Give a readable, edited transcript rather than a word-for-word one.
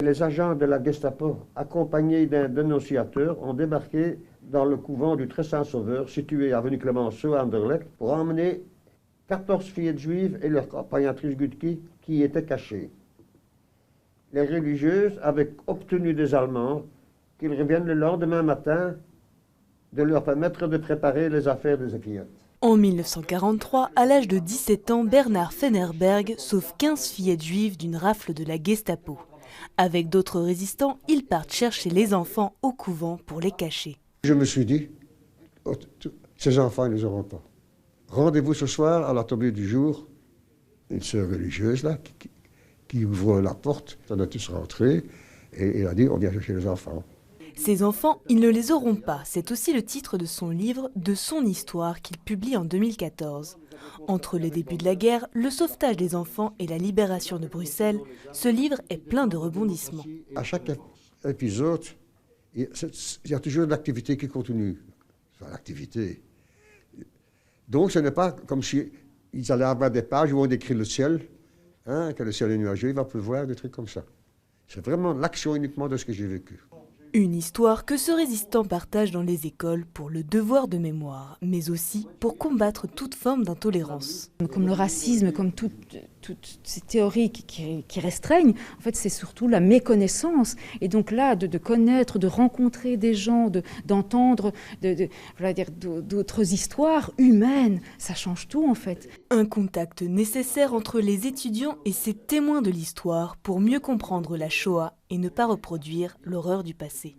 Les agents de la Gestapo, accompagnés d'un dénonciateur, ont débarqué dans le couvent du Très Saint-Sauveur, situé avenue Clémenceau à Anderlecht, pour emmener 14 fillettes juives et leur accompagnatrice Gutki qui étaient cachées. Les religieuses avaient obtenu des Allemands qu'ils reviennent le lendemain matin de leur permettre de préparer les affaires des fillettes. En 1943, à l'âge de 17 ans, Bernard Fennerberg sauve 15 fillettes juives d'une rafle de la Gestapo. Avec d'autres résistants, ils partent chercher les enfants au couvent pour les cacher. Je me suis dit, oh, ces enfants, ils ne les auront pas. Rendez-vous ce soir à la tombée du jour, une sœur religieuse là, qui ouvre la porte, on a tous rentré, et il a dit, on vient chercher les enfants. Ces enfants, ils ne les auront pas. C'est aussi le titre de son livre, de son histoire, qu'il publie en 2014. Entre les débuts de la guerre, le sauvetage des enfants et la libération de Bruxelles, ce livre est plein de rebondissements. À chaque épisode, il y a toujours une activité qui continue. Enfin, l'activité. Donc ce n'est pas comme si ils allaient avoir des pages où on décrit le ciel, hein, que le ciel est nuageux, il va pleuvoir, des trucs comme ça. C'est vraiment l'action uniquement de ce que j'ai vécu. Une histoire que ce résistant partage dans les écoles pour le devoir de mémoire, mais aussi pour combattre toute forme d'intolérance. Comme le racisme, comme toutes ces théories qui restreignent, en fait, c'est surtout la méconnaissance. Et donc là, de connaître, de rencontrer des gens, d'entendre d'autres histoires humaines, ça change tout en fait. Un contact nécessaire entre les étudiants et ces témoins de l'histoire pour mieux comprendre la Shoah et ne pas reproduire l'horreur du passé.